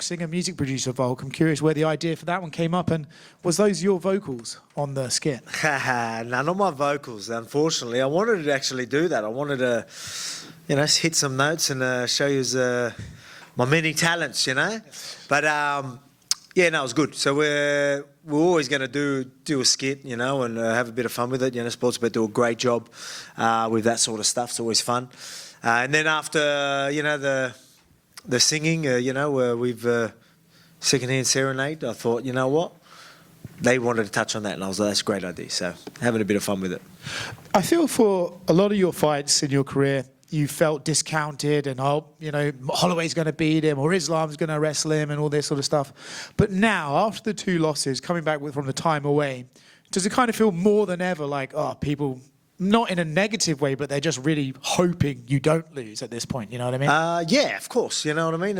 Singer, music producer Volk. I'm curious where the idea for that one came up, and was those your vocals on the skit? None of my vocals, unfortunately. I wanted to actually do that. I wanted to, hit some notes and show you my many talents, But yeah, no, it was good. So we're always going to do a skit, and have a bit of fun with it. Sports Bet do a great job with that sort of stuff. It's always fun. And then after, the singing, we've secondhand serenade. I thought, you know what? They wanted to touch on that, and I was like, that's a great idea. So having a bit of fun with it. I feel for a lot of your fights in your career, you felt discounted and, Holloway's going to beat him or Islam's going to wrestle him and all this sort of stuff. But now, after the 2 losses, coming back from the time away, does it kind of feel more than ever like, people, not in a negative way, but they're just really hoping you don't lose at this point, you know what I mean? Yeah, of course, you know what I mean?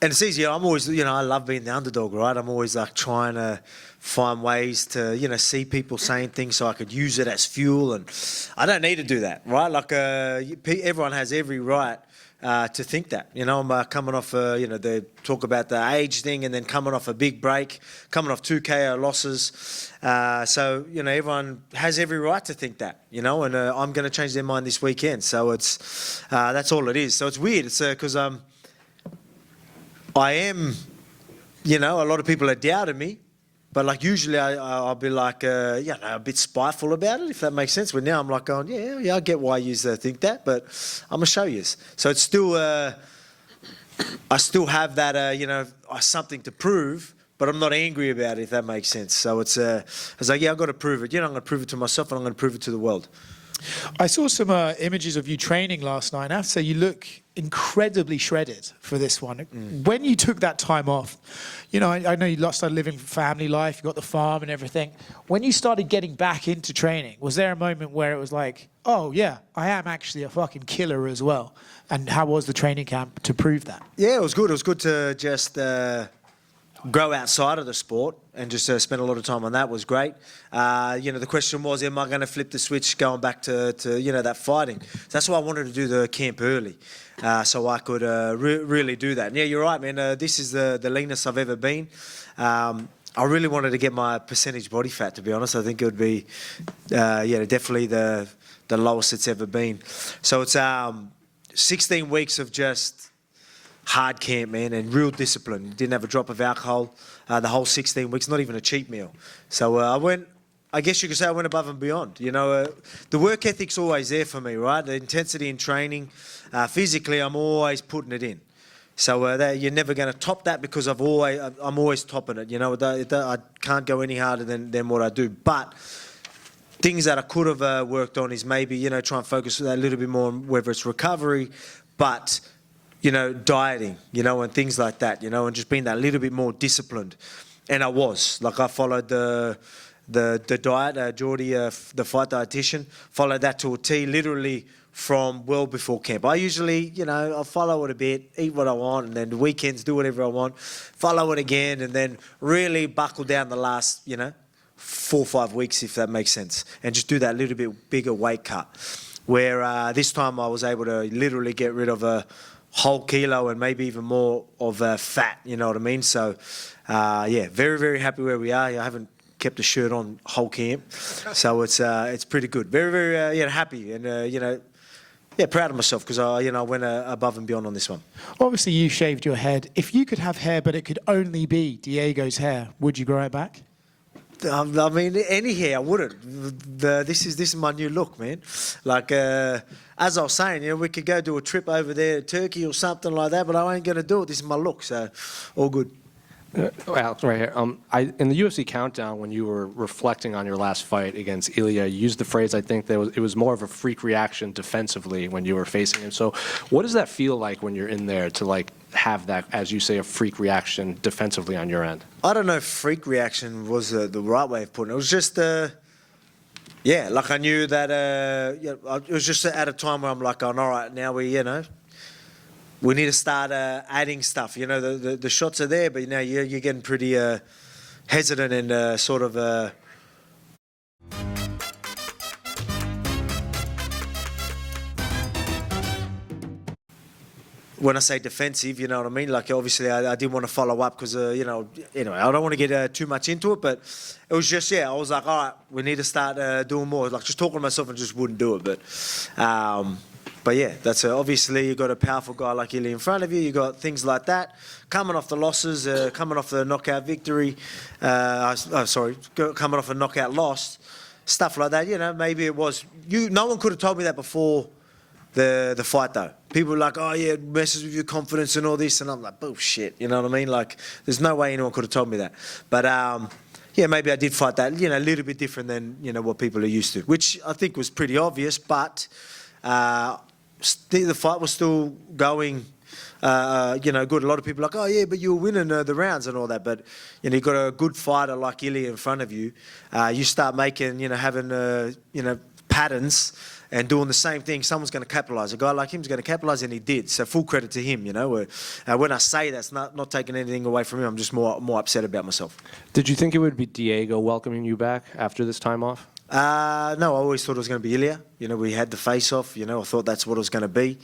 And it's easy. I'm always, I love being the underdog, right? I'm always like trying to find ways to, see people saying things so I could use it as fuel. And I don't need to do that, right? Like everyone has every right to think that. I'm coming off, they talk about the age thing and then coming off a big break, coming off 2 KO losses. So, everyone has every right to think that, and I'm going to change their mind this weekend. So it's, that's all it is. So it's weird. It's because I am, a lot of people are doubting me, but like usually I'll be like, a bit spiteful about it, if that makes sense. But now I'm like going, yeah, I get why you think that, but I'm going to show you. So it's still, I still have that, something to prove, but I'm not angry about it, if that makes sense. So it's like, I've got to prove it. I'm going to prove it to myself and I'm going to prove it to the world. I saw some images of you training last night. I have to say, you look incredibly shredded for this one. When you took that time off, I know you started living family life, you got the farm and everything. When you started getting back into training, was there a moment where it was like, oh yeah, I am actually a fucking killer as well? And how was the training camp to prove that? Yeah, it was good. It was good to just grow outside of the sport and just spend a lot of time on that was great. The question was, am I going to flip the switch going back to that fighting? So that's why I wanted to do the camp early, so I could really do that. And yeah, you're right, man. This is the leanest I've ever been. I really wanted to get my percentage body fat, to be honest. I think it would be, definitely the lowest it's ever been. So it's 16 weeks of just hard camp, man, and real discipline. Didn't have a drop of alcohol the whole 16 weeks, not even a cheat meal. So I guess you could say I went above and beyond. The work ethic's always there for me, right? The intensity in training, physically, I'm always putting it in. So you're never going to top that because I'm always topping it. I can't go any harder than what I do. But things that I could have worked on is maybe, try and focus a little bit more on whether it's recovery, but dieting, and things like that, and just being that little bit more disciplined. And I was. Like, I followed the diet, Geordie, the fight dietitian, followed that to a T, literally from well before camp. I usually, I'll follow it a bit, eat what I want, and then the weekends do whatever I want, follow it again, and then really buckle down the last, 4 or 5 weeks, if that makes sense, and just do that little bit bigger weight cut. Where this time I was able to literally get rid of a whole kilo and maybe even more of fat, you know what I mean? So, very, very happy where we are. I haven't kept a shirt on whole camp, so it's pretty good. Very, very happy and proud of myself because I went above and beyond on this one. Obviously, you shaved your head. If you could have hair, but it could only be Diego's hair, would you grow it back? I mean, any hair, I wouldn't. This is my new look, man. Like, as I was saying, we could go do a trip over there to Turkey or something like that, but I ain't going to do it. This is my look, so all good. Alex, right here. In the UFC countdown, when you were reflecting on your last fight against Ilya, you used the phrase, I think, that it was more of a freak reaction defensively when you were facing him. So what does that feel like when you're in there to, have that, as you say, a freak reaction defensively on your end? I don't know if freak reaction was the right way of putting it. It was just, I knew that, it was just at a time where I'm like, all right, now we need to start adding stuff. The shots are there, but now you're getting pretty hesitant and sort of when I say defensive, you know what I mean? Like, obviously, I didn't want to follow up because, you know, anyway, I don't want to get too much into it, but it was just, I was like, all right, we need to start doing more. Like, just talking to myself and just wouldn't do it. But yeah, that's obviously you got a powerful guy like Ilya in front of you. You got things like that coming off the losses, coming off the knockout victory. Coming off a knockout loss, stuff like that. You know, maybe it was you. No one could have told me that before the fight though. People were like, oh yeah, it messes with your confidence and all this, and I'm like, bullshit. You know what I mean? Like, there's no way anyone could have told me that. But yeah, maybe I did fight that. You know, a little bit different than what people are used to, which I think was pretty obvious, but. The fight was still going, good. A lot of people are like, oh yeah, but you were winning the rounds and all that. But you got a good fighter like Ilya in front of you. You start making, having, patterns and doing the same thing. Someone's going to capitalise. A guy like him is going to capitalise, and he did. So full credit to him. When I say that's not taking anything away from him, I'm just more upset about myself. Did you think it would be Diego welcoming you back after this time off? No, I always thought it was going to be Ilya. We had the face-off. I thought that's what it was going to be.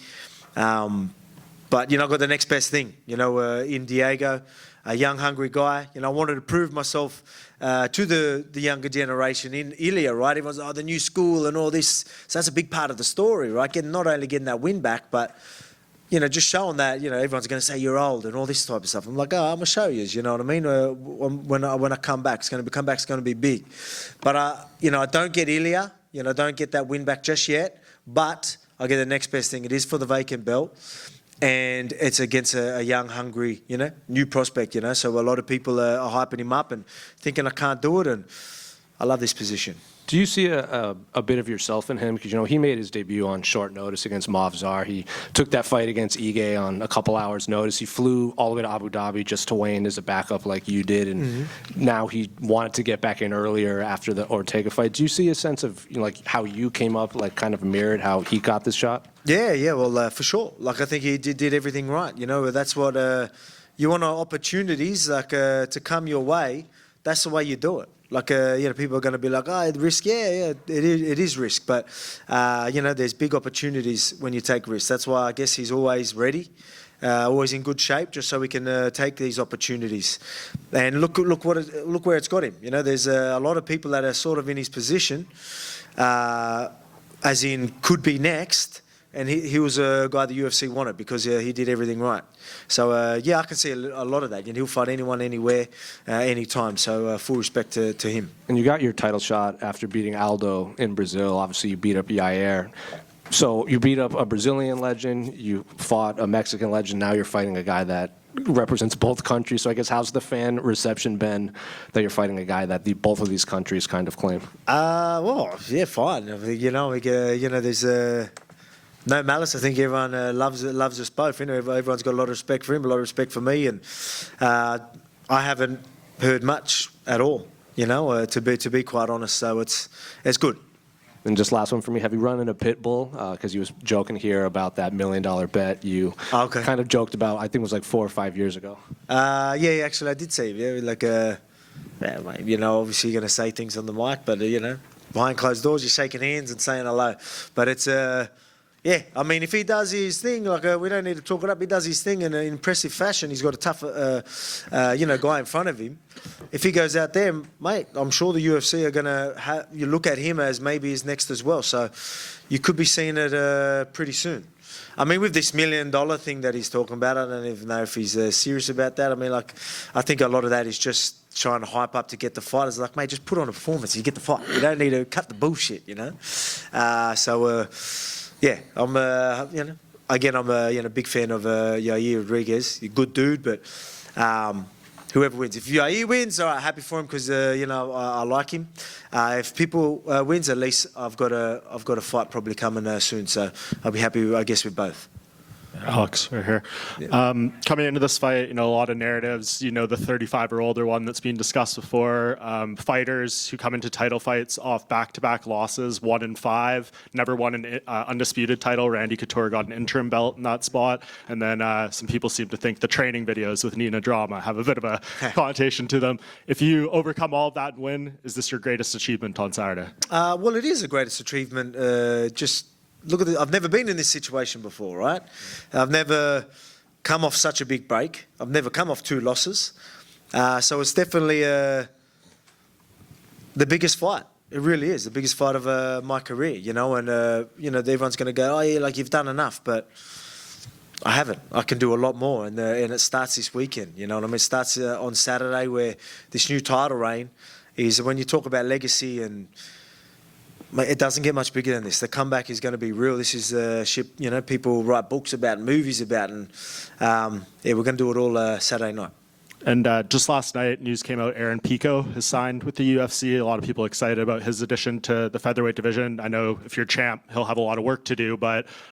But, I got the next best thing, in Diego, a young, hungry guy. I wanted to prove myself to the younger generation in Ilya, right? Everyone's the new school and all this. So that's a big part of the story, right? Not only getting that win back, but, just showing that, everyone's going to say you're old and all this type of stuff. I'm like, I'm going to show you, you know what I mean? When I come back, comeback's going to be big. But, I don't get Ilya, don't get that win back just yet. But I get the next best thing. It is for the vacant belt. And it's against a young, hungry, new prospect, So a lot of people are hyping him up and thinking I can't do it. And I love this position. Do you see a bit of yourself in him? Because, he made his debut on short notice against Movsar. He took that fight against Ige on a couple hours' notice. He flew all the way to Abu Dhabi just to weigh in as a backup like you did. And now he wanted to get back in earlier after the Ortega fight. Do you see a sense of, like, how you came up, like, kind of mirrored how he got this shot? Yeah, well, for sure. Like, I think he did everything right. That's what you want opportunities, like, to come your way. That's the way you do it. Like, people are going to be like, oh, risk, it is risk. But, there's big opportunities when you take risks. That's why I guess he's always ready, always in good shape, just so we can take these opportunities. And look where it's got him. There's a lot of people that are sort of in his position, as in could be next. And he was a guy the UFC wanted because he did everything right. So, I can see a lot of that. He'll fight anyone, anywhere, anytime. So, full respect to him. And you got your title shot after beating Aldo in Brazil. Obviously, you beat up Yair. So, you beat up a Brazilian legend. You fought a Mexican legend. Now you're fighting a guy that represents both countries. So, I guess, how's the fan reception been that you're fighting a guy that both of these countries kind of claim? Well, yeah, fine. There's... No malice. I think everyone loves us both. Everyone's got a lot of respect for him, a lot of respect for me, and I haven't heard much at all. To be quite honest. So it's good. And just last one for me. Have you run into Pitbull? Because he was joking here about that $1 million bet you kind of joked about. I think it was like 4 or 5 years ago. Yeah, actually I did see him. Yeah, like obviously you're going to say things on the mic, but behind closed doors you're shaking hands and saying hello. But it's yeah, I mean, if he does his thing, like we don't need to talk it up. He does his thing in an impressive fashion. He's got a tough, guy in front of him. If he goes out there, mate, I'm sure the UFC are going to you look at him as maybe his next as well. So you could be seeing it pretty soon. I mean, with this $1 million thing that he's talking about, I don't even know if he's serious about that. I mean, like, I think a lot of that is just trying to hype up to get the fighters. Like, mate, just put on a performance. You get the fight. You don't need to cut the bullshit, Yeah, I'm I'm a big fan of Yair Rodriguez. He's a good dude, but whoever wins. If Yair wins, all right, happy for him because I like him. If people wins, at least I've got a fight probably coming soon. So I'll be happy, I guess, with both. Alex, right here. Yeah. Coming into this fight, a lot of narratives, the 35 or older one that's been discussed before. Fighters who come into title fights off back-to-back losses, 1-5, never won an undisputed title. Randy Couture got an interim belt in that spot. And then some people seem to think the training videos with Nina Drama have a bit of a connotation to them. If you overcome all of that and win, is this your greatest achievement on Saturday? Well, it is the greatest achievement, just look at I've never been in this situation before, right? I've never come off such a big break. I've never come off 2 losses. So it's definitely the biggest fight. It really is the biggest fight of my career, you know. And everyone's going to go, "Oh yeah, like you've done enough," but I haven't. I can do a lot more, and it starts this weekend. You know what I mean? It starts on Saturday, where this new title reign is. When you talk about legacy, and it doesn't get much bigger than this. The comeback is going to be real. This is a ship. You know, people write books about, movies about, and we're going to do it all Saturday night. And just last night, news came out Aaron Pico has signed with the UFC. A lot of people excited about his addition to the featherweight division. I know if you're champ, he'll have a lot of work to do, but